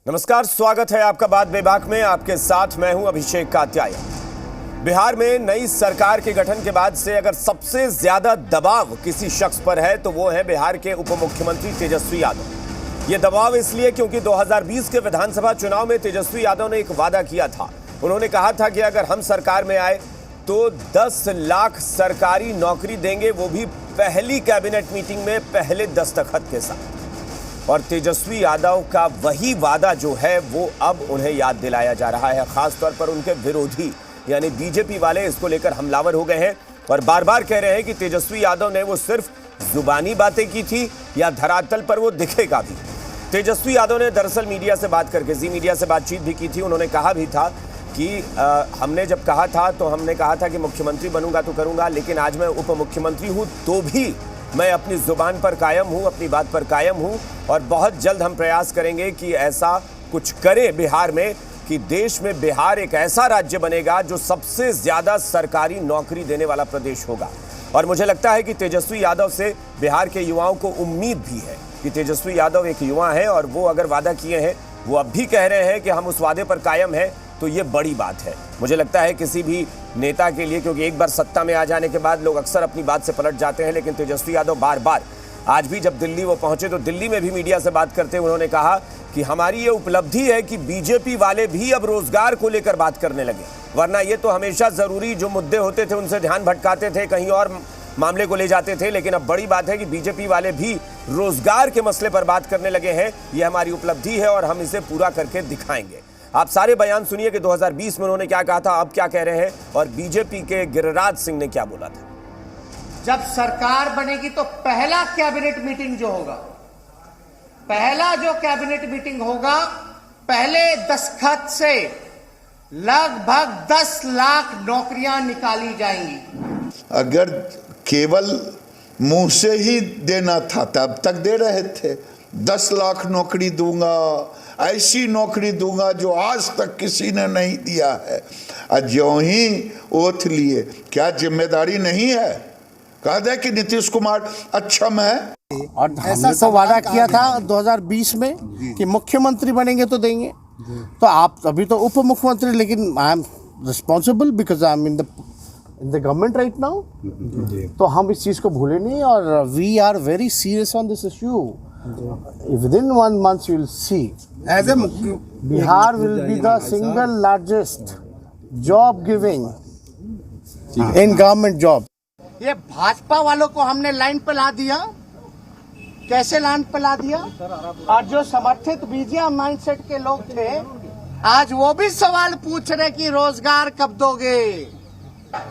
नमस्कार, स्वागत है आपका बात बेबाक में। आपके साथ मैं हूं अभिषेक कात्यायन। बिहार में नई सरकार के गठन के बाद से अगर सबसे ज्यादा दबाव किसी शख्स पर है तो वो है बिहार के उप मुख्यमंत्री तेजस्वी यादव। ये दबाव इसलिए क्योंकि 2020 के विधानसभा चुनाव में तेजस्वी यादव ने एक वादा किया था। उन्होंने कहा था कि अगर हम सरकार में आए तो 10 लाख सरकारी नौकरी देंगे, वो भी पहली कैबिनेट मीटिंग में पहले दस्तखत के साथ। और तेजस्वी यादव का वही वादा जो है वो अब उन्हें याद दिलाया जा रहा है। खासतौर पर उनके विरोधी यानी बीजेपी वाले इसको लेकर हमलावर हो गए हैं और बार बार कह रहे हैं कि तेजस्वी यादव ने वो सिर्फ जुबानी बातें की थी या धरातल पर वो दिखेगा भी। तेजस्वी यादव ने दरअसल मीडिया से बात करके जी मीडिया से बातचीत भी की थी। उन्होंने कहा भी था कि हमने जब कहा था तो हमने कहा था कि मुख्यमंत्री बनूंगा तो करूंगा, लेकिन आज मैं उप मुख्यमंत्री हूं तो भी मैं अपनी जुबान पर कायम हूं, अपनी बात पर कायम हूं और बहुत जल्द हम प्रयास करेंगे कि ऐसा कुछ करे बिहार में कि देश में बिहार एक ऐसा राज्य बनेगा जो सबसे ज्यादा सरकारी नौकरी देने वाला प्रदेश होगा। और मुझे लगता है कि तेजस्वी यादव से बिहार के युवाओं को उम्मीद भी है कि तेजस्वी यादव एक युवा है और वो अगर वादा किए हैं, वो अब भी कह रहे हैं कि हम उस वादे पर कायम हैं, तो ये बड़ी बात है। मुझे लगता है किसी भी नेता के लिए, क्योंकि एक बार सत्ता में आ जाने के बाद लोग अक्सर अपनी बात से पलट जाते हैं, लेकिन तेजस्वी यादव बार बार, आज भी जब दिल्ली वो पहुंचे तो दिल्ली में भी मीडिया से बात करते हुए उन्होंने कहा कि हमारी ये उपलब्धि है कि बीजेपी वाले भी अब रोजगार को लेकर बात करने लगे, वरना ये तो हमेशा जरूरी जो मुद्दे होते थे उनसे ध्यान भटकाते थे, कहीं और मामले को ले जाते थे। लेकिन अब बड़ी बात है कि बीजेपी वाले भी रोजगार के मसले पर बात करने लगे हैं। ये हमारी उपलब्धि है और हम इसे पूरा करके दिखाएंगे। आप सारे बयान सुनिए कि 2020 में उन्होंने क्या कहा था, अब क्या कह रहे हैं और बीजेपी के गिरिराज सिंह ने क्या बोला था। जब सरकार बनेगी तो पहला कैबिनेट मीटिंग जो होगा, पहला जो कैबिनेट मीटिंग होगा, पहले दस्तखत से लगभग 10 लाख नौकरियां निकाली जाएंगी। अगर केवल मुंह से ही देना था तब तक दे रहे थे, 10 लाख नौकरी दूंगा, ऐसी नौकरी दूंगा जो आज तक किसी ने नहीं दिया है। आज ज्यों ही ओथ लिए, क्या जिम्मेदारी नहीं है? कहा था कि नीतीश कुमार अच्छा मैं और ऐसा तो वादा किया था 2020 में कि मुख्यमंत्री बनेंगे तो देंगे। तो आप अभी तो उप मुख्यमंत्री, लेकिन I am responsible because I am in the government right now. तो हम इस चीज़ को भूले नहीं और we are very serious on this issue. Within 1 month you will see as a Bihar will be the single largest job giving in government job। ये भाजपा वालों को हमने लाइन पे ला दिया। कैसे लाइन पे ला दिया? और जो समर्थित बीजेपी माइंडसेट के लोग थे, आज वो भी सवाल पूछ रहे कि रोजगार कब दोगे,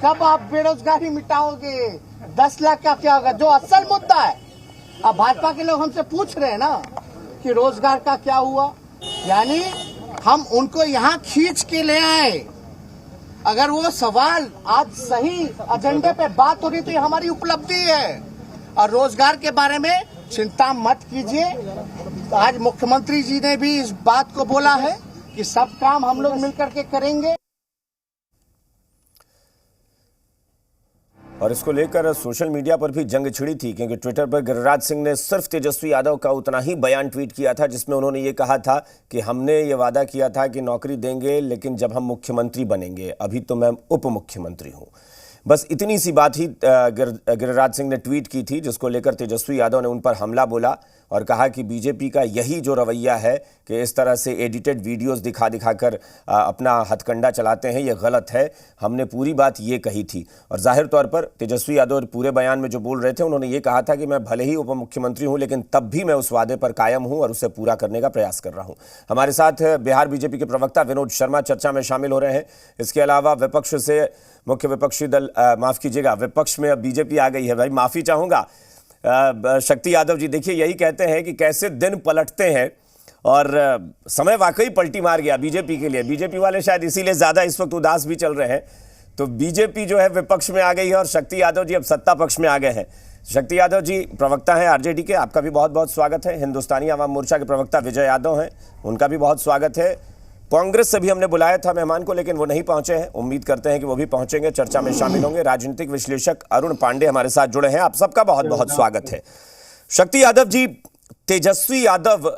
कब आप बेरोजगारी मिटाओगे, 10 लाख का क्या होगा, जो असल मुद्दा है। अब भाजपा के लोग हमसे पूछ रहे हैं ना कि रोजगार का क्या हुआ, यानी हम उनको यहाँ खींच के ले आए। अगर वो सवाल आज सही एजेंडे पे बात हो रही तो ये हमारी उपलब्धि है। और रोजगार के बारे में चिंता मत कीजिए, आज मुख्यमंत्री जी ने भी इस बात को बोला है कि सब काम हम लोग मिलकर के करेंगे। और इसको लेकर सोशल मीडिया पर भी जंग छिड़ी थी, क्योंकि ट्विटर पर गिरिराज सिंह ने सिर्फ तेजस्वी यादव का उतना ही बयान ट्वीट किया था जिसमें उन्होंने ये कहा था कि हमने ये वादा किया था कि नौकरी देंगे, लेकिन जब हम मुख्यमंत्री बनेंगे, अभी तो मैं उप मुख्यमंत्री हूँ। बस इतनी सी बात ही गिरिराज सिंह ने ट्वीट की थी, जिसको लेकर तेजस्वी यादव ने उन पर हमला बोला और कहा कि बीजेपी का यही जो रवैया है कि इस तरह से एडिटेड वीडियोस दिखा दिखाकर अपना हथकंडा चलाते हैं, ये गलत है। हमने पूरी बात ये कही थी। और जाहिर तौर पर तेजस्वी यादव पूरे बयान में जो बोल रहे थे, उन्होंने ये कहा था कि मैं भले ही उप मुख्यमंत्री हूँ, लेकिन तब भी मैं उस वादे पर कायम हूँ और उसे पूरा करने का प्रयास कर रहा हूँ। हमारे साथ बिहार बीजेपी के प्रवक्ता विनोद शर्मा चर्चा में शामिल हो रहे हैं। इसके अलावा विपक्ष से मुख्य विपक्षी दल, माफ कीजिएगा, विपक्ष में अब बीजेपी आ गई है। भाई माफी चाहूंगा, शक्ति यादव जी, देखिए यही कहते हैं कि कैसे दिन पलटते हैं और समय वाकई पलटी मार गया बीजेपी के लिए। बीजेपी वाले शायद इसीलिए ज्यादा इस वक्त उदास भी चल रहे हैं। तो बीजेपी जो है विपक्ष में आ गई है और शक्ति यादव जी अब सत्ता पक्ष में आ गए हैं। शक्ति यादव जी प्रवक्ता हैं आरजेडी के, आपका भी बहुत बहुत स्वागत है। हिंदुस्तानी आवाम मोर्चा के प्रवक्ता विजय यादव हैं, उनका भी बहुत स्वागत है। कांग्रेस से भी हमने बुलाया था मेहमान को, लेकिन वो नहीं पहुंचे हैं। उम्मीद करते हैं कि वो भी पहुंचेंगे, चर्चा में शामिल होंगे। राजनीतिक विश्लेषक अरुण पांडे हमारे साथ जुड़े हैं, आप सबका बहुत बहुत स्वागत है। शक्ति यादव जी, तेजस्वी यादव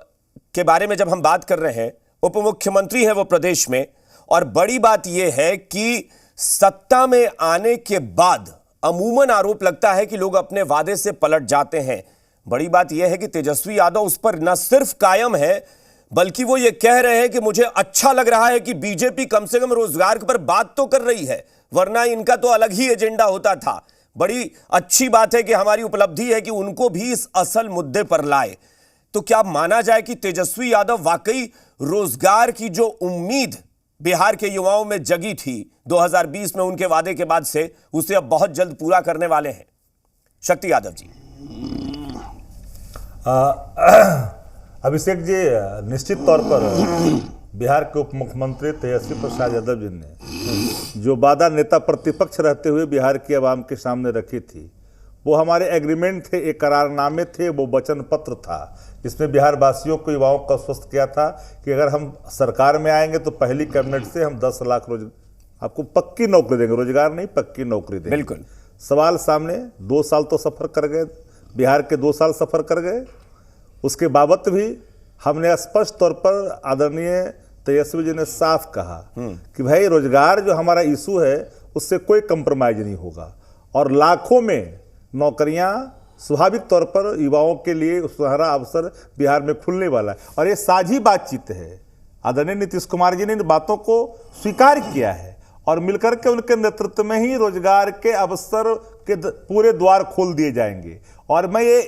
के बारे में जब हम बात कर रहे हैं उप मुख्यमंत्री हैं वो प्रदेश में, और बड़ी बात यह है कि सत्ता में आने के बाद अमूमन आरोप लगता है कि लोग अपने वादे से पलट जाते हैं। बड़ी बात यह है कि तेजस्वी यादव उस पर न सिर्फ कायम है, बल्कि वो ये कह रहे हैं कि मुझे अच्छा लग रहा है कि बीजेपी कम से कम रोजगार पर बात तो कर रही है, वरना इनका तो अलग ही एजेंडा होता था। बड़ी अच्छी बात है कि हमारी उपलब्धि है कि उनको भी इस असल मुद्दे पर लाए। तो क्या माना जाए कि तेजस्वी यादव वाकई रोजगार की जो उम्मीद बिहार के युवाओं में जगी थी 2020 में उनके वादे के बाद से, उसे अब बहुत जल्द पूरा करने वाले हैं? शक्ति यादव जी। अभिषेक जी, निश्चित तौर पर बिहार के उप मुख्यमंत्री तेजस्वी प्रसाद यादव जी ने जो वादा नेता प्रतिपक्ष रहते हुए बिहार की आवाम के सामने रखी थी, वो हमारे एग्रीमेंट थे, एक करारनामे थे, वो वचन पत्र था, जिसमें बिहार वासियों को, युवाओं को आश्वस्त किया था कि अगर हम सरकार में आएंगे तो पहली कैबिनेट से हम 10 लाख आपको पक्की नौकरी देंगे, रोजगार नहीं पक्की नौकरी देंगे। बिल्कुल। सवाल सामने, 2 साल तो सफर कर गए, बिहार के 2 साल सफर कर गए, उसके बाबत भी हमने स्पष्ट तौर पर आदरणीय तेजस्वी जी ने साफ कहा कि भाई रोजगार जो हमारा इशू है उससे कोई कंप्रोमाइज नहीं होगा, और लाखों में नौकरियां स्वाभाविक तौर पर युवाओं के लिए सुनहरा अवसर बिहार में खुलने वाला है। और ये साझी बातचीत है, आदरणीय नीतीश कुमार जी ने इन बातों को स्वीकार किया है, और मिलकर के उनके नेतृत्व में ही रोजगार के अवसर के पूरे द्वार खोल दिए जाएंगे। और मैं ये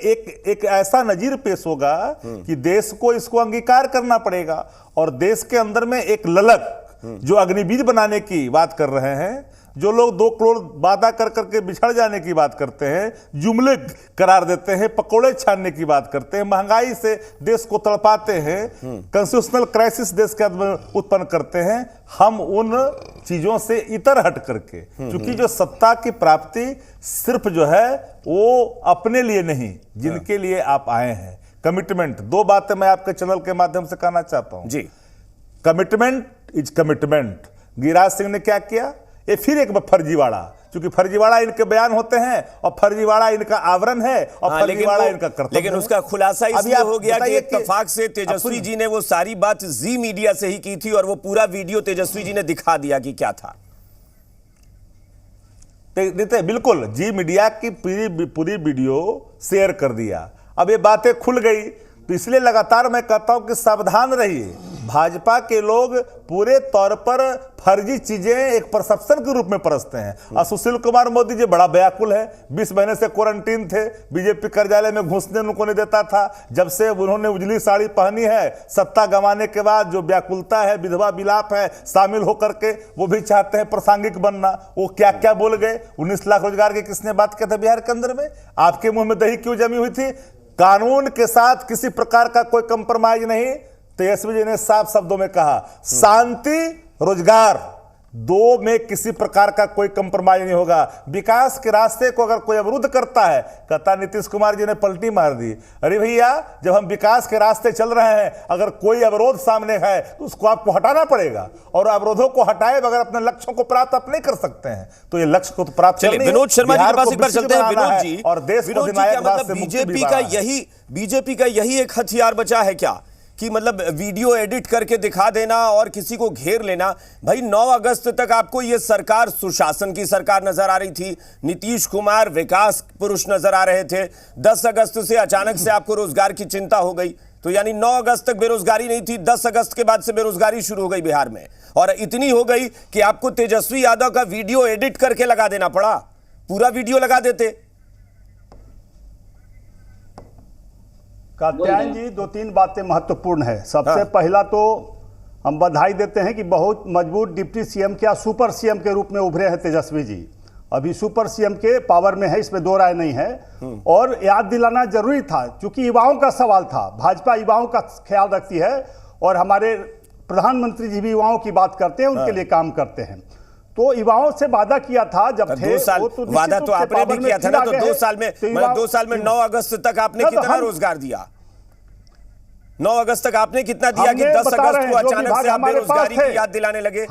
एक ऐसा नजीर पेश होगा कि देश को इसको अंगीकार करना पड़ेगा, और देश के अंदर में एक ललक जो अग्निवीर बनाने की बात कर रहे हैं, जो लोग 2 करोड़ वादा कर करके बिछड़ जाने की बात करते हैं, जुमले करार देते हैं, पकोड़े छानने की बात करते हैं, महंगाई से देश को तड़पाते हैं, कॉन्स्टिट्यूशनल क्राइसिस देश के अंदर उत्पन्न करते हैं, हम उन चीजों से इतर हट करके, क्योंकि जो सत्ता की प्राप्ति सिर्फ जो है वो अपने लिए नहीं, जिनके लिए आप आए हैं, कमिटमेंट। 2 बातें मैं आपके चैनल के माध्यम से कहना चाहता हूं ji. Commitment is commitment. Giriraj Singh ने क्या किया? ये फिर एक फर्जीवाड़ा, क्योंकि फर्जीवाड़ा इनके बयान होते हैं और फर्जीवाड़ा इनका आवरण है और फर्जीवाड़ा इनका कर्तव्य। लेकिन उसका खुलासा इसलिए हो गया कि इत्तेफाक से तेजस्वी जी ने वो सारी बात जी मीडिया से ही की थी, और वो पूरा वीडियो तेजस्वी जी ने दिखा दिया कि क्या था। बिल्कुल, जी मीडिया की पूरी वीडियो शेयर कर दिया। अब ये बातें खुल गई, तो इसलिए लगातार मैं कहता हूं कि सावधान रहिए। भाजपा के लोग पूरे तौर पर फर्जी चीजें एक परसेप्शन के रूप में परसते हैं। और सुशील कुमार मोदी जी बड़ा व्याकुल है, 20 महीने से क्वारंटीन थे, बीजेपी कार्यालय में घुसने उनको नहीं देता था। जब से उन्होंने उजली साड़ी पहनी है, सत्ता गंवाने के बाद जो व्याकुलता है, विधवा विलाप है, शामिल होकर के वो भी चाहते हैं प्रासंगिक बनना। वो क्या क्या बोल गए? 19 लाख रोजगार की किसने बात किया था बिहार के अंदर में? आपके मुंह में दही क्यों जमी हुई थी? कानून के साथ किसी प्रकार का कोई कंप्रोमाइज नहीं। तेजस्वी जी ने साफ शब्दों में कहा, शांति रोजगार 2 में किसी प्रकार का कोई कंप्रोमाइज नहीं होगा। विकास के रास्ते को अगर कोई अवरुद्ध करता है, कहता नीतीश कुमार जी ने पलटी मार दी। अरे भैया, जब हम विकास के रास्ते चल रहे हैं, अगर कोई अवरोध सामने है तो उसको आपको हटाना पड़ेगा, और अवरोधों को हटाए बगैर अपने लक्ष्यों को प्राप्त आप नहीं कर सकते हैं। तो ये लक्ष्य को तो प्राप्त चलिए, विनोद शर्मा जी के पास एक बार चलते हैं। विनोद जी, और देश को बीजेपी का यही एक हथियार बचा है क्या, कि मतलब वीडियो एडिट करके दिखा देना और किसी को घेर लेना? भाई 9 अगस्त तक आपको ये सरकार सुशासन की सरकार नजर आ रही थी, नीतीश कुमार विकास पुरुष नजर आ रहे थे। 10 अगस्त से अचानक से आपको रोजगार की चिंता हो गई, तो यानी 9 अगस्त तक बेरोजगारी नहीं थी, 10 अगस्त के बाद से बेरोजगारी शुरू हो गई बिहार में, और इतनी हो गई कि आपको तेजस्वी यादव का वीडियो एडिट करके लगा देना पड़ा। पूरा वीडियो लगा देते। कात्यायन जी, 2-3 बातें महत्वपूर्ण है। सबसे पहला तो हम बधाई देते हैं कि बहुत मजबूत डिप्टी सीएम क्या सुपर सीएम के रूप में उभरे हैं तेजस्वी जी। अभी सुपर सीएम के पावर में है, इसमें 2 राय नहीं है। और याद दिलाना जरूरी था, क्योंकि युवाओं का सवाल था। भाजपा युवाओं का ख्याल रखती है, और हमारे प्रधानमंत्री जी भी युवाओं की बात करते हैं, उनके लिए काम करते हैं। तो युवाओं से वादा किया था जब थे, 2 साल वादा तो आपने भी किया था ना, तो 2 साल में 9 अगस्त तक आपने कितना रोजगार दिया? 9 अगस्त तक आपने कितना दिया कि 10 अगस्त को अचानक से आप बेरोजगारी की याद दिलाने लगे?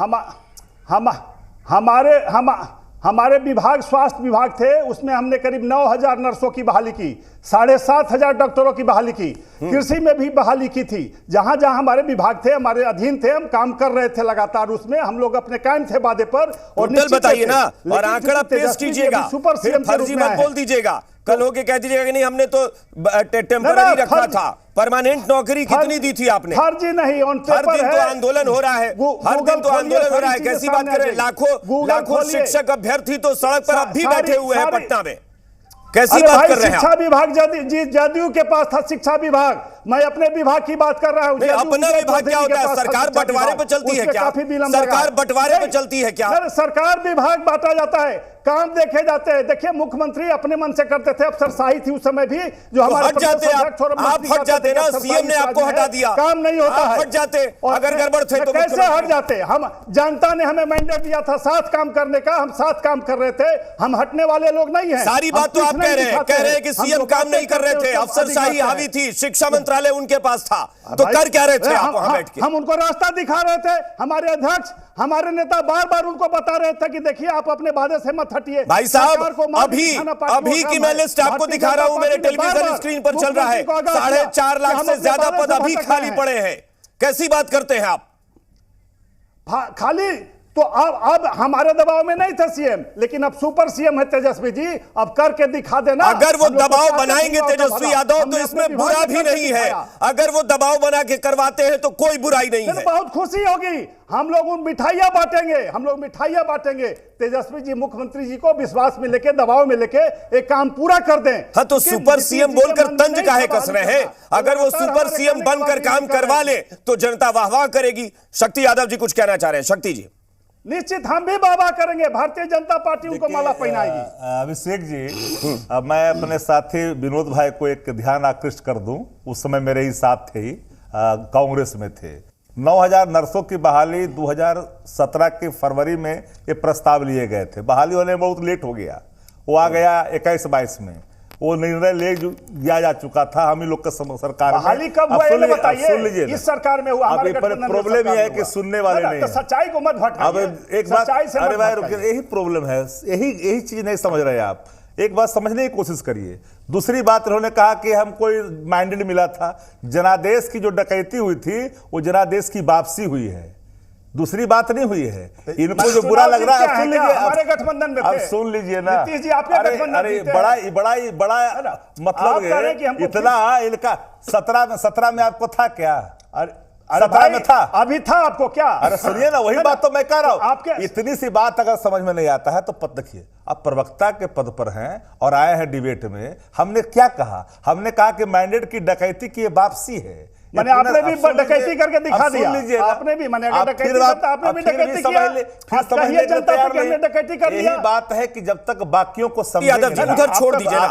हमारे विभाग स्वास्थ्य विभाग थे, उसमें हमने करीब 9,000 नर्सों की बहाली की, 7,500 डॉक्टरों की बहाली की, कृषि में भी बहाली की थी। जहां जहां हमारे विभाग थे, हमारे अधीन थे, हम काम कर रहे थे लगातार, उसमें हम लोग अपने कायम थे वादे पर। और टोटल बताइए ना, और लेकिन आंकड़ा पेश तेजस्वी जी कीजिएगा, अभी सुपर फिर सीएम के रूप फर्जी में मत आए बोल हैं। दीजिएगा, कल होके कह दीजिएगा कि नहीं हमने तो टेम्पररी रखा फर्जी- था। परमानेंट नौकरी कितनी दी थी आपने? फर्जी नहीं, ऑन हर पेपर दिन तो है। आंदोलन हो रहा है, हर दिन तो आंदोलन हो रहा है। कैसी बात कर रहे हैं? लाखों शिक्षक अभ्यर्थी तो सड़क पर अब भी बैठे हुए हैं पटना में। कैसी अरे बात भाई, कर रहे हैं शिक्षा आप? विभाग जदयू के पास था शिक्षा विभाग। मैं अपने विभाग की बात कर रहा हूं। नहीं, अपना विभाग क्या होता है? सरकार बंटवारे पे चलती है क्या? सरकार बंटवारे पे चलती है क्या? सरकार विभाग बांटा जाता है, काम देखे जाते हैं। देखिए, मुख्यमंत्री अपने मन से करते थे, अफसरशाही थी उस समय भी, जो हमारे हट जाते आप हट जाते ना, सीएम ने आपको हटा दिया, काम नहीं होता है, हट जाते। अगर गड़बड़ थे तो कैसे हट जाते? हम जनता ने हमें मैंडेट दिया था साथ काम करने का, हम साथ काम कर रहे थे, हम हटने वाले लोग नहीं हैं। सारी बात तो आप कह रहे हैं कि सीएम काम नहीं कर रहे थे, अफसरशाही हावी थी, शिक्षा मंत्रालय उनके पास था, तो कर क्या रहे थे आप वहां बैठ के? हम उनको रास्ता दिखा रहे थे। हमारे अध्यक्ष, हमारे नेता बार बार उनको बता रहे थे कि देखिए आप अपने वादे से मत हटिए। भाई साहब, अभी की मैं लिस्ट आपको दिखा रहा हूं, मेरे टेलीविजन स्क्रीन पर चल रहा है। 4.5 लाख से ज्यादा पद अभी खाली पड़े हैं। कैसी बात करते हैं आप? खाली तो अब हमारे दबाव में नहीं थे सीएम, लेकिन अब सुपर सीएम है तेजस्वी जी, अब करके दिखा देना। अगर वो दबाव बनाएंगे तेजस्वी यादव तो इसमें बुरा भी नहीं है। अगर वो दबाव बना के करवाते हैं तो कोई बुराई नहीं है। बहुत खुशी होगी, हम लोग उन मिठाइयां बांटेंगे, हम लोग मिठाइयां बांटेंगे। तेजस्वी जी मुख्यमंत्री जी को विश्वास में लेके, दबाव में लेके एक काम पूरा कर दें। हाँ, तो सुपर सीएम बोलकर तंज काहे कस रहे हैं? अगर वो सुपर सीएम बनकर काम करवा ले तो जनता वाह वाह करेगी। शक्ति यादव जी कुछ कहना चाह रहे हैं। शक्ति जी, निश्चित हम भी वाह करेंगे, भारतीय जनता पार्टी उनको माला पहनाएगी। अभिषेक जी, अब मैं अपने साथी विनोद भाई को एक ध्यान आकृष्ट कर दूं, उस समय मेरे ही साथ थे, कांग्रेस में थे। 9,000 नर्सों की बहाली 2017 के फरवरी में ये प्रस्ताव लिए गए थे। बहाली होने में बहुत लेट हो गया, वो आ गया 21-22 में। वो निर्णय ले दिया जा चुका था, हम ही लोग का सरकार में। बहाली कब हुआ ये बताइए? सुन लीजिए, इस सरकार में हुआ, हमारे गठबंधन में प्रॉब्लम ये है कि सुनने वाले नहीं तो सच्चाई को मत भटकाइए। अब एक बात, अरे भाई रुकिए, यही प्रॉब्लम है, यही चीज नहीं समझ रहे आप। एक बात समझने की कोशिश करिए। दूसरी बात, उन्होंने कहा कि हम कोई मैंडेट मिला था। जनादेश की जो डकैती हुई थी वो जनादेश की वापसी हुई है, दूसरी बात नहीं हुई है। इनको जो बुरा लग रहा है, सुन लीजिए, हमारे गठबंधन में अब सुन लीजिए ना। नीतीश जी आपके गठबंधन अरे बड़ा मतलब इतना इनका 17 में आपको था क्या? 17 में था, अभी था आपको क्या? अरे सुनिए ना, वही बात तो मैं कह रहा हूं। आपके इतनी सी बात अगर समझ में नहीं आता है तो देखिए, आप प्रवक्ता के पद पर हैं और आए हैं डिबेट में। हमने क्या कहा? हमने कहा कि मैंडेट की डकैती की वापसी है। मैंने आपने भी डकैती करके दिखा दिया। लीजिए, आपने भी, मैंने डकैती करता, आपने भी डकैती किया। आप कहिए जनता को कि हमने डकैती कर लिया। यही बात है कि जब तक बाकियों को समझेंगे यादव जी उधर छोड़ दीजिए ना।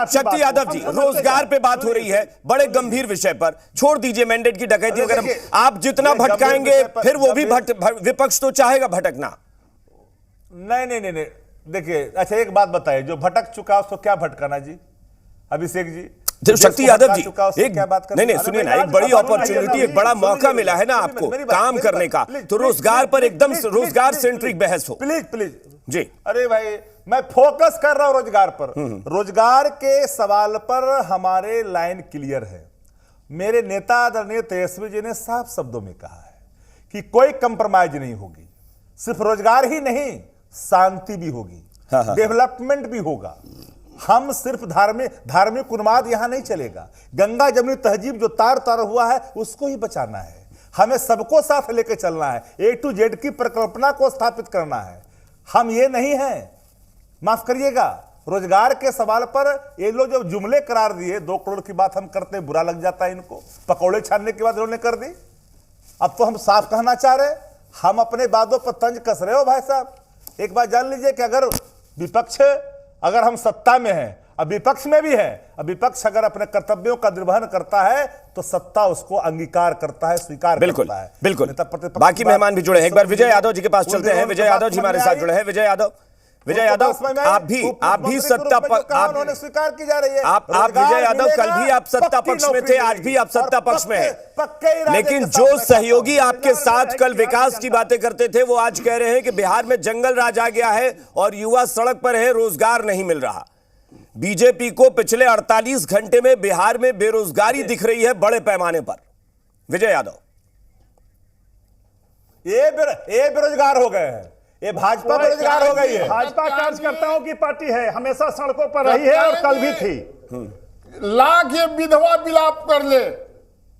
शक्ति यादव जी, रोजगार पे बात हो रही है, बड़े गंभीर विषय पर। छोड़ दीजिए मैंडेट की डकैती। अगर आप जितना भटकाएंगे फिर वो भी विपक्ष तो चाहेगा भटकना। नहीं, देखिए, अच्छा एक बात बताइए, जो भटक चुका उसको क्या भटकाना जी? अभिषेक जी, शक्ति यादव जी, एक क्या बात नहीं सुनिए ना, एक बड़ी अपॉर्चुनिटी, एक बड़ा मौका मिला है ना आपको काम करने का, तो रोजगार पर एकदम रोजगार सेंट्रिक बहस हो। प्लीज जी। अरे भाई, मैं फोकस कर रहा हूं रोजगार पर। रोजगार के सवाल पर हमारे लाइन क्लियर है। मेरे नेता आदरणीय तेजस्वी जी ने साफ शब्दों में कहा है कि कोई कंप्रोमाइज नहीं होगी। सिर्फ रोजगार ही नहीं, शांति भी होगी, डेवलपमेंट भी होगा। हम सिर्फ धार्मिक उन्माद यहां नहीं चलेगा। गंगा जमुनी तहजीब जो तार हुआ है उसको ही बचाना है। हमें सबको साथ लेकर चलना है। A to Z की परिकल्पना को स्थापित करना है। हम ये नहीं हैं, माफ करिएगा, रोजगार के सवाल पर ये लोग जो जुमले करार दिए, 2 करोड़ की बात हम करते हैं, बुरा लग जाता है इनको। पकौड़े छानने के बाद इन्होंने कर दी। अब तो हम साफ कहना चाह रहे, हम अपने वादों पर तंज कस रहे हो भाई साहब। एक बात जान लीजिए कि अगर विपक्ष, अगर हम सत्ता में हैं, अब विपक्ष में भी है, अब विपक्ष अगर अपने कर्तव्यों का निर्वहन करता है तो सत्ता उसको अंगीकार करता है, स्वीकार करता है। बिल्कुल। बाकी मेहमान भी जुड़े हैं, एक बार विजय यादव जी के पास चलते हैं। विजय यादव जी हमारे साथ जुड़े हैं। विजय यादव विजय यादव, आप भी सत्ता उन्होंने स्वीकार की जा रही है। आप विजय यादव, कल भी आप सत्ता पक्ष में थे, आज भी आप सत्ता पक्ष में हैं, लेकिन जो सहयोगी आपके साथ कल विकास की बातें करते थे वो आज कह रहे हैं कि बिहार में जंगल राज आ गया है और युवा सड़क पर है, रोजगार नहीं मिल रहा। बीजेपी को पिछले 48 घंटे में बिहार में बेरोजगारी दिख रही है बड़े पैमाने पर। विजय यादव, ये बेरोजगार हो गए हैं, ये भाजपा बेरोजगार हो गई है। भाजपा कार्यकर्ताओं की पार्टी है, हमेशा सड़कों पर रही है और कल भी थी। लाख ये विधवा विलाप कर ले,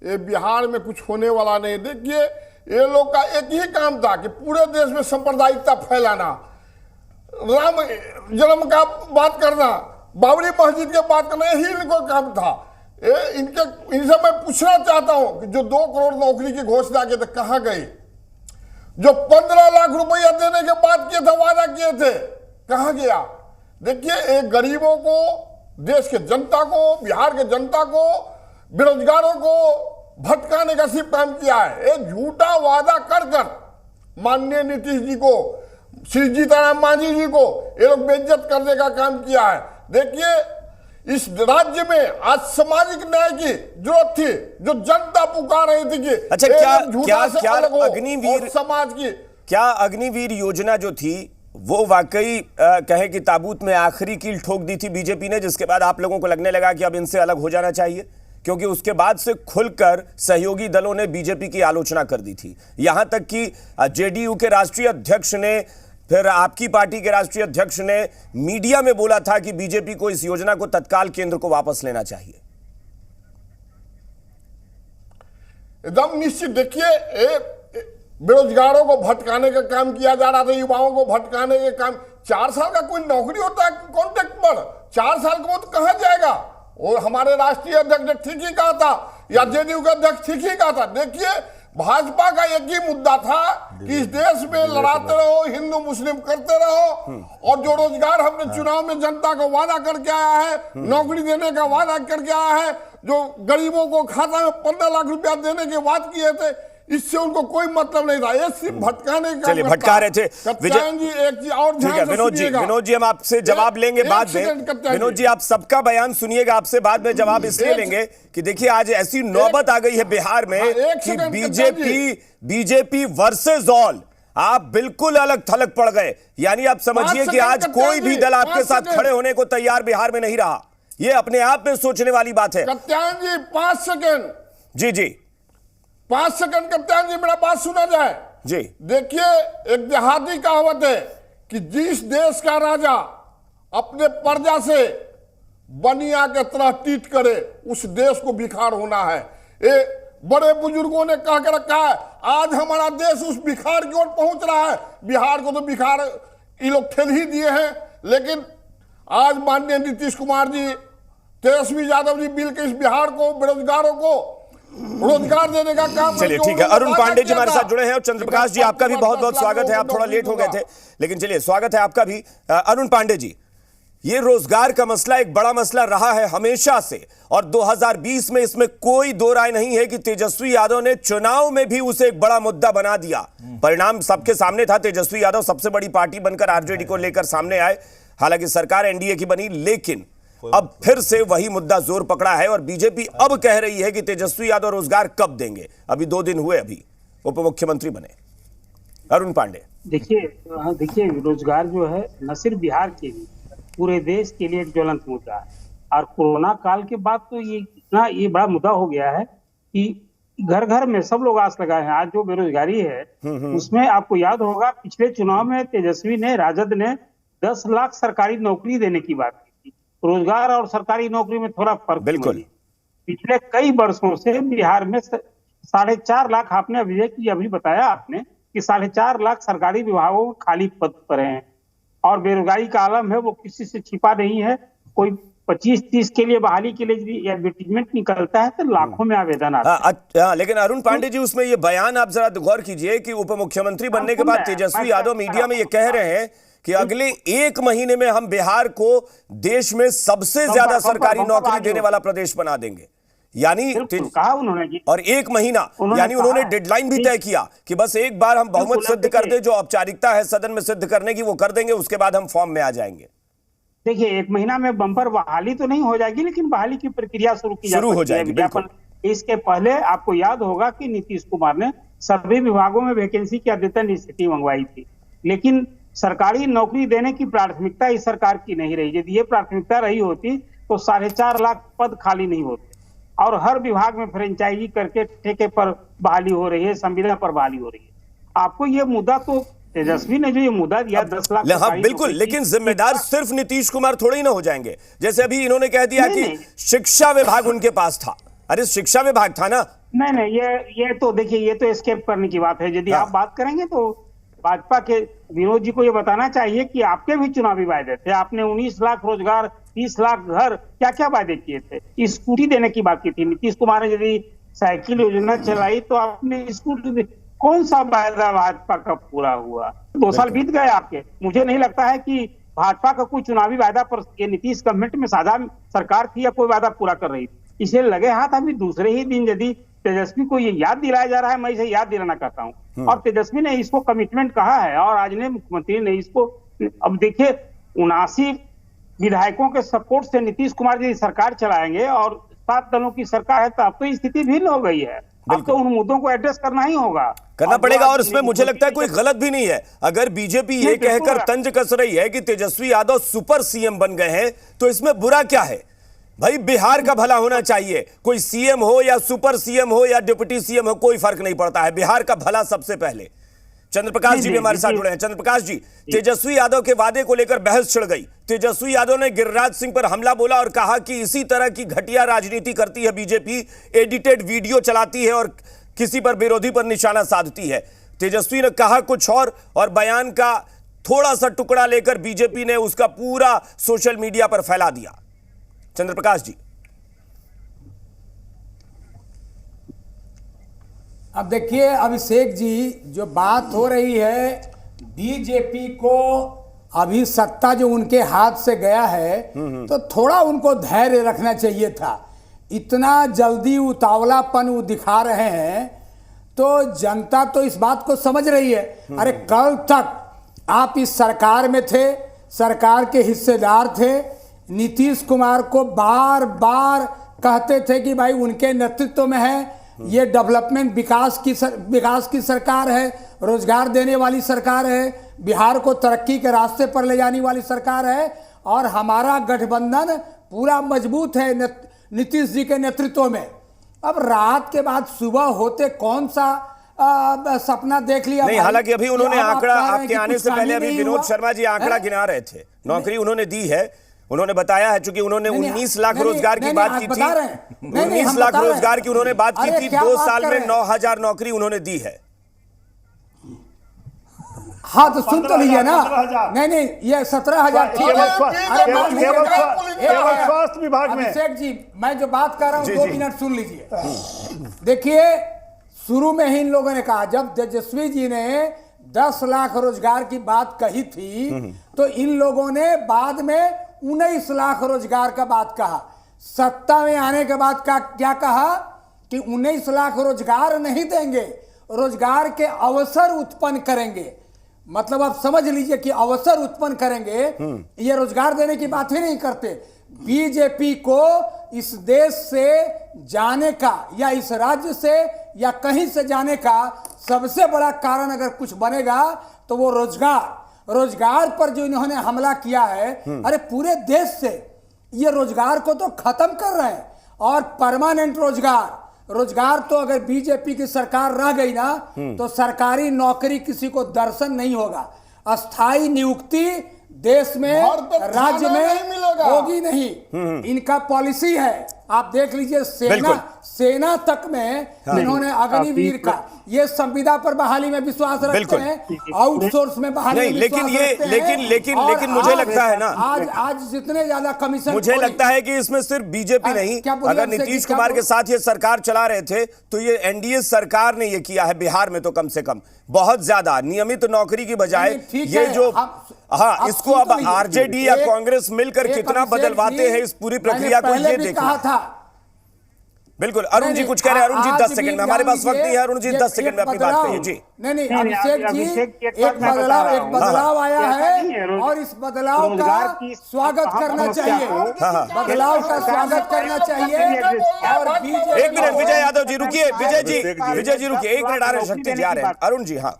ये बिहार में कुछ होने वाला नहीं। देखिए, ये लोग का एक ही काम था कि पूरे देश में सांप्रदायिकता फैलाना, राम जन्म का बात करना, बाबरी मस्जिद की बात करना, यही इनको काम था। इनसे मैं पूछना चाहता हूं कि जो 2 करोड़ नौकरी की घोषणा की थे कहां गई? जो 15 लाख रुपया देने के बाद किए थे, वादा किए थे, कहां गया? देखिए, एक गरीबों को, देश के जनता को, बिहार के जनता को, बेरोजगारों को भटकाने का सिर्फ काम किया है। एक झूठा वादा कर कर माननीय नीतीश जी को, श्री जीतनराम मांझी जी को ये लोग बेइज्जत करने का काम किया है। देखिए, इस राज्य में आज सामाजिक न्याय की जरूरत थी, जो जनता पुकार रही थी कि अच्छा, क्या अग्निवीर समाज की, क्या अग्निवीर योजना जो थी वो वाकई कहे कि ताबूत में आखिरी कील ठोक दी थी बीजेपी ने, जिसके बाद आप लोगों को लगने लगा कि अब इनसे अलग हो जाना चाहिए? क्योंकि उसके बाद से खुलकर सहयोगी दलों ने बीजेपी की आलोचना कर दी थी, यहां तक कि जेडीयू के राष्ट्रीय अध्यक्ष ने, फिर आपकी पार्टी के राष्ट्रीय अध्यक्ष ने मीडिया में बोला था कि बीजेपी को इस योजना को तत्काल केंद्र को वापस लेना चाहिए। एकदम निश्चित। देखिए, बेरोजगारों को भटकाने का काम किया जा रहा था, युवाओं को भटकाने के काम। 4 साल का कोई नौकरी होता है कॉन्ट्रैक्ट पर, 4 साल का वो तो कहां जाएगा? और हमारे राष्ट्रीय अध्यक्ष ने ठीक ही कहा था, या जेडीयू के अध्यक्ष ठीक ही कहा था। देखिए, भाजपा का एक ही मुद्दा था कि इस देश में लड़ाते रहो, हिंदू मुस्लिम करते रहो, और जो रोजगार हमने चुनाव में जनता को वादा करके आया है, नौकरी देने का वादा करके आया है, जो गरीबों को खाता में 15 लाख रुपया देने के वाद किए थे, इससे उनको कोई मतलब नहीं था। ये सिर्फ भटकाने का, चलिए भटका रहे थे। विजय जी, एक चीज और ध्यान से सुनिएगा। विनोद जी हम आपसे जवाब लेंगे बाद में। विनोद जी, आप सबका बयान सुनिएगा, आपसे बाद में जवाब इसलिए लेंगे कि देखिए आज ऐसी नौबत आ गई है बिहार में कि बीजेपी वर्सेस ऑल, आप बिल्कुल अलग थलग पड़ गए। यानी आप समझिए कि आज कोई भी दल आपके साथ खड़े होने को तैयार बिहार में नहीं रहा। ये अपने आप में सोचने वाली बात है। कत्यान जी 5 सेकेंड। जी 5 सेकंड कप्तान जी, मेरा बात सुना जाए जी। देखिए, एक देहाती कहावत है कि जिस देश का राजा अपने प्रजा से बनिया के तरह ट्रीट करे, उस देश को भिखार होना है। ये बड़े बुजुर्गों ने कह के रखा है। आज हमारा देश उस भिखार की ओर पहुंच रहा है। बिहार को तो भिखार ये लोग ठेल ही दिए हैं, लेकिन आज माननीय नीतीश कुमार जी, तेजस्वी यादव जी मिलकर इस बिहार को, बेरोजगारों को रोजगार देने का काम। चलिए ठीक है, अरुण पांडे जी हमारे साथ जुड़े हैं, और चंद्रप्रकाश जी आपका भी बहुत बहुत स्वागत है। आप थोड़ा लेट हो गए थे, लेकिन चलिए स्वागत है आपका भी। अरुण पांडे जी, ये रोजगार का मसला एक बड़ा मसला रहा है हमेशा से, और 2020 में इसमें कोई दो राय नहीं है कि तेजस्वी यादव ने चुनाव में भी उसे एक बड़ा मुद्दा बना दिया। परिणाम सबके सामने था, तेजस्वी यादव सबसे बड़ी पार्टी बनकर आरजेडी को लेकर सामने आए। हालांकि सरकार एनडीए की बनी, लेकिन अब फिर से वही मुद्दा जोर पकड़ा है, और बीजेपी अब कह रही है कि तेजस्वी यादव रोजगार कब देंगे। अभी 2 दिन हुए अभी उप मुख्यमंत्री बने। अरुण पांडे, देखिए रोजगार जो है न सिर्फ बिहार के लिए, पूरे देश के लिए एक ज्वलंत मुद्दा है। और कोरोना काल के बाद तो ये बड़ा मुद्दा हो गया है कि घर घर में सब लोग आस लगाए हैं। आज जो बेरोजगारी है उसमें आपको याद होगा, पिछले चुनाव में तेजस्वी ने, राजद ने 10 लाख सरकारी नौकरी देने की बात की थी। रोजगार और सरकारी नौकरी में थोड़ा फर्क बिल्कुल। पिछले कई वर्षों से बिहार में 4.5 लाख, आपने अभी बताया आपने कि 4.5 लाख सरकारी विभागों में खाली पद पर हैं, और बेरोजगारी का आलम है वो किसी से छिपा नहीं है। कोई 25-30 के लिए बहाली के लिए एडवर्टीजमेंट निकलता है तो लाखों में आवेदन आता है। लेकिन अरुण पांडे जी, उसमें ये बयान आप जरा गौर कीजिए कि उप मुख्यमंत्री बनने के बाद तेजस्वी यादव मीडिया में ये कह रहे हैं कि अगले 1 महीने में हम बिहार को देश में सबसे ज्यादा सरकारी नौकरी देने वाला प्रदेश बना देंगे। यानी बिल्कुल कहा उन्होंने कि और 1 महीना यानी कहा उन्होंने डेडलाइन भी तय किया कि बस एक बार हम बहुमत बिल्कुल, सिद्ध कर दे, जो औपचारिकता है सदन में सिद्ध करने की वो कर देंगे, उसके बाद हम फॉर्म में आ जाएंगे। देखिए 1 महीना में बम्पर बहाली तो नहीं हो जाएगी, लेकिन बहाली की प्रक्रिया शुरू हो जाएगी, विज्ञापन। इसके पहले आपको याद होगा कि नीतीश कुमार ने सभी विभागों में वैकेंसी की अद्यतन स्थिति मंगवाई थी, लेकिन सरकारी नौकरी देने की प्राथमिकता इस सरकार की नहीं रही। यदि ये प्राथमिकता रही होती तो 4.5 लाख पद खाली नहीं होते, और हर विभाग में फ्रेंचाइजी करके ठेके पर बहाली हो रही है, संविदा पर बहाली हो रही है। आपको ये मुद्दा तो तेजस्वी ने जो ये मुद्दा दिया 10 लाख, हाँ बिल्कुल, लेकिन जिम्मेदार सिर्फ नीतीश कुमार थोड़ी ना हो जाएंगे। जैसे अभी इन्होंने कह दिया कि शिक्षा विभाग उनके पास था, अरे शिक्षा विभाग था ना। नहीं, ये तो देखिए, ये तो एस्केप करने की बात है। यदि आप बात करेंगे तो भाजपा के विनोद जी को ये बताना चाहिए कि आपके भी चुनावी वायदे थे। आपने 19 लाख रोजगार, 30 लाख घर, क्या क्या वायदे किए थे। स्कूटी देने की बात की थी नीतीश कुमार ने, यदि साइकिल योजना चलाई तो आपने स्कूटी, कौन सा वायदा भाजपा का पूरा हुआ? 2 साल बीत गए आपके। मुझे नहीं लगता है कि भाजपा का कोई चुनावी वायदा पर ये नीतीश गवर्नमेंट में साझा सरकार थी या कोई वायदा पूरा कर रही थी। इसे लगे हाथ अभी दूसरे ही दिन यदि तेजस्वी को ये याद दिलाया जा रहा है, मैं इसे याद दिलाना चाहता हूँ। और तेजस्वी ने इसको कमिटमेंट कहा है, और आज ने मुख्यमंत्री ने इसको, अब देखिए 79 विधायकों के सपोर्ट से नीतीश कुमार जी सरकार चलाएंगे और 7 दलों की सरकार है, तो अब तो स्थिति भिन्न हो गई है। अब तो उन मुद्दों को एड्रेस करना ही होगा, करना पड़ेगा। और इसमें मुझे लगता है कोई गलत भी नहीं है। अगर बीजेपी ये कहकर तंज कस रही है कि तेजस्वी यादव सुपर सीएम बन गए हैं, तो इसमें बुरा क्या है भाई? बिहार का भला होना चाहिए। कोई सीएम हो या सुपर सीएम हो या डिप्टी सीएम हो, कोई फर्क नहीं पड़ता है, बिहार का भला सबसे पहले। चंद्रप्रकाश जी भी हमारे साथ जुड़े हैं। चंद्रप्रकाश जी, तेजस्वी यादव के वादे को लेकर बहस छिड़ गई। तेजस्वी यादव ने गिरिराज सिंह पर हमला बोला और कहा कि इसी तरह की घटिया राजनीति करती है बीजेपी, एडिटेड वीडियो चलाती है और किसी पर विरोधी पर निशाना साधती है। तेजस्वी ने कहा कुछ और बयान का थोड़ा सा टुकड़ा लेकर बीजेपी ने उसका पूरा सोशल मीडिया पर फैला दिया। चंद्रप्रकाश जी, अब देखिए अभिषेक जी, जो बात हो रही है, बीजेपी को अभी सत्ता जो उनके हाथ से गया है, तो थोड़ा उनको धैर्य रखना चाहिए था। इतना जल्दी उतावलापन वो दिखा रहे हैं, तो जनता तो इस बात को समझ रही है। अरे कल तक आप इस सरकार में थे, सरकार के हिस्सेदार थे, नीतीश कुमार को बार बार कहते थे कि भाई उनके नेतृत्व में है, ये डेवलपमेंट विकास की सरकार है, रोजगार देने वाली सरकार है, बिहार को तरक्की के रास्ते पर ले जाने वाली सरकार है, और हमारा गठबंधन पूरा मजबूत है नीतीश जी के नेतृत्व में। अब रात के बाद सुबह होते कौन सा सपना देख लिया? नहीं, हालांकि अभी उन्होंने आंकड़ा, आपके आने से पहले अभी विनोद शर्मा जी आंकड़ा गिना रहे थे। नौकरी उन्होंने दी है, उन्होंने बताया है, चूंकि उन्होंने 19 लाख रोजगार की बात की थी, 19 लाख रोजगार की उन्होंने बात की थी। 2 साल में 9,000 नौकरी उन्होंने दी है। हाँ तो सुन तो लीजिए ना। नहीं, ये 17,000 स्वास्थ्य विभाग में। अभिषेक जी, मैं जो बात कर रहा हूँ 2 मिनट सुन लीजिए। देखिए, शुरू में ही इन लोगों ने कहा, जब तेजस्वी जी ने 10 लाख रोजगार की बात कही थी, तो इन लोगों ने बाद में 19 लाख रोजगार का बात कहा। सत्ता में आने के बाद का क्या कहा कि 19 लाख रोजगार नहीं देंगे, रोजगार के अवसर उत्पन्न करेंगे। मतलब आप समझ लीजिए कि अवसर उत्पन्न करेंगे, ये रोजगार देने की बात ही नहीं करते। बीजेपी को इस देश से जाने का या इस राज्य से या कहीं से जाने का सबसे बड़ा कारण अगर कुछ बनेगा तो वो रोजगार पर जो इन्होंने हमला किया है, अरे पूरे देश से ये रोजगार को तो खत्म कर रहे हैं। और परमानेंट रोजगार तो अगर बीजेपी की सरकार रह गई ना, तो सरकारी नौकरी किसी को दर्शन नहीं होगा। अस्थाई नियुक्ति देश में, राज्य में होगी नहीं। इनका पॉलिसी है, आप देख लीजिए, सेना तक में इन्होंने अग्निवीर का, ये संविदा पर बहाली में विश्वास रखते हैं, आउटसोर्स में बहाली में लेकिन मुझे लगता है ना, आज जितने ज्यादा कमीशन, मुझे लगता है कि इसमें सिर्फ बीजेपी नहीं, अगर नीतीश कुमार के साथ ये सरकार चला रहे थे, तो ये एनडीए सरकार ने ये किया है बिहार में, तो कम से कम बहुत ज्यादा नियमित नौकरी की बजाय ये जो, हाँ, इसको अब आरजेडी या कांग्रेस मिलकर कितना बदलवाते हैं इस पूरी प्रक्रिया को, ये देखिए। बिल्कुल। अरुण जी कुछ कह रहे हैं। अरुण जी 10 सेकंड में, हमारे पास वक्त नहीं है। अरुण जी 10 सेकंड में अपनी बात कहिए जी। नहीं अभिषेक जी, एक बदलाव आया है और इस बदलाव का स्वागत करना चाहिए, बदलाव का स्वागत करना चाहिए। और एक मिनट विजय यादव जी रुकिए, विजय जी रुकिए, एक मिनट। आ रहे शक्ति जी आ रहे हैं। अरुण जी, हाँ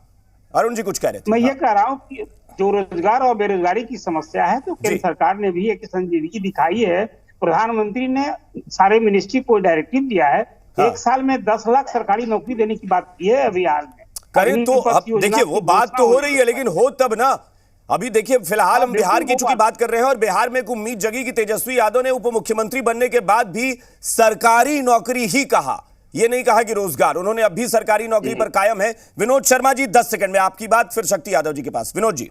अरुण जी कुछ कह रहे थे। मैं ये कह रहा हूँ कि जो रोजगार और बेरोजगारी की समस्या है तो केंद्र सरकार ने भी एक संजीदगी दिखाई है। प्रधानमंत्री ने सारे मिनिस्ट्री को डायरेक्टिव दिया है, 1 साल में 10 लाख सरकारी नौकरी देने की बात की है अभी हाल में। करें तो अब देखिए वो बात तो हो रही है, लेकिन हो तब ना। अभी देखिए फिलहाल हम बिहार की चूंकि बात कर रहे हैं और बिहार में एक उम्मीद जगी कि तेजस्वी यादव ने उप मुख्यमंत्री बनने के बाद भी सरकारी नौकरी ही कहा, ये नहीं कहा कि रोजगार। उन्होंने अब भी सरकारी नौकरी पर कायम है। विनोद शर्मा जी 10 सेकंड में आपकी बात, फिर शक्ति यादव जी के पास। विनोद जी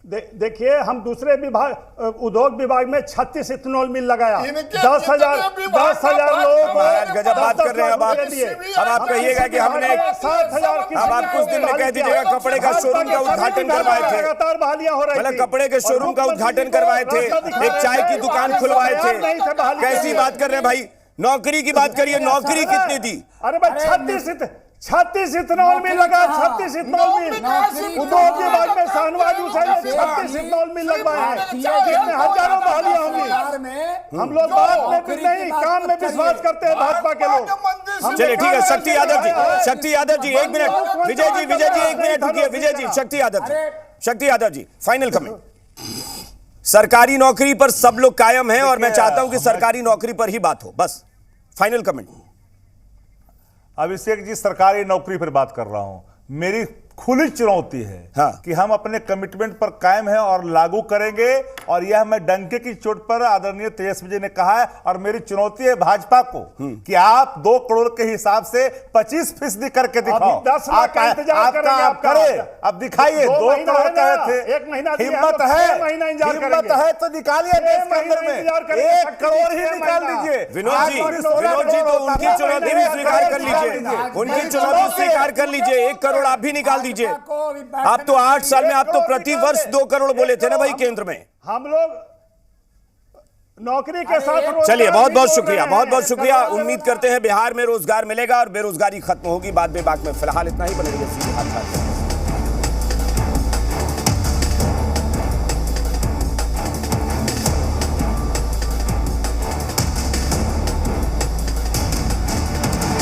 देखिए, हम दूसरे विभाग उद्योग विभाग में 36 इथेनॉल मिल लगाया, 10,000 लोग। गजब बात कर रहे हैं। अब आप कहिएगा कि हमने 7,000। अब आप कुछ दिन में कह दीजिएगा कपड़े का शोरूम का उद्घाटन करवाए थे, लगातार बहालियां हो रही मतलब कपड़े के शोरूम का उद्घाटन करवाए थे, एक चाय की दुकान खुलवाए थे। कैसी बात कर रहे हैं भाई? नौकरी की बात करिए, नौकरी कितनी दी? अरे भाई 36 इथेनॉल मिल लगा, 36 इथेनॉल मिल। उद्योग विभाग में शाहनवाज हुसैन ने 36 इथेनॉल मिल लगवाए हैं, जिसमें हजारों बहालियां होंगी। हम लोग बात में नहीं, काम में विश्वास करते हैं भाजपा के लोग। चलिए ठीक है। शक्ति यादव जी 1 मिनट। विजय जी 1 मिनट रुकिए। विजय जी, शक्ति यादव जी फाइनल कमेंट। सरकारी नौकरी पर सब लोग कायम हैं और मैं चाहता हूं कि सरकारी नौकरी पर ही बात हो, बस फाइनल कमेंट। अभिषेक जी सरकारी नौकरी पर बात कर रहा हूं। मेरी खुली चुनौती है कि हम अपने कमिटमेंट पर कायम हैं और लागू करेंगे, और यह मैं डंके की चोट पर आदरणीय तेजस्वी जी ने कहा है। और मेरी चुनौती है भाजपा को कि आप 2 करोड़ के हिसाब से 25% करके दिखाओ। 10 लाख का इंतजार करेंगे, आप करें, अब दिखाइए। 2 करोड़ कहे थे, एक महीना हिम्मत है तो निकालिए देश के अंदर में 1 करोड़ ही निकाल लीजिए। विनोद जी तो उनकी चुनौती भी स्वीकार कर लीजिए, उनकी चुनौती स्वीकार कर लीजिए। 1 करोड़ आप भी निकाल दीजिए। आप तो 8 साल में आप तो प्रति वर्ष 2 करोड़ बोले थे ना भाई केंद्र में। हम लोग नौकरी के साथ। चलिए बहुत शुक्रिया। उम्मीद करते हैं बिहार में रोजगार मिलेगा और बेरोजगारी खत्म होगी। बाद में फिलहाल इतना ही। बने रहिए सीधे हाथ।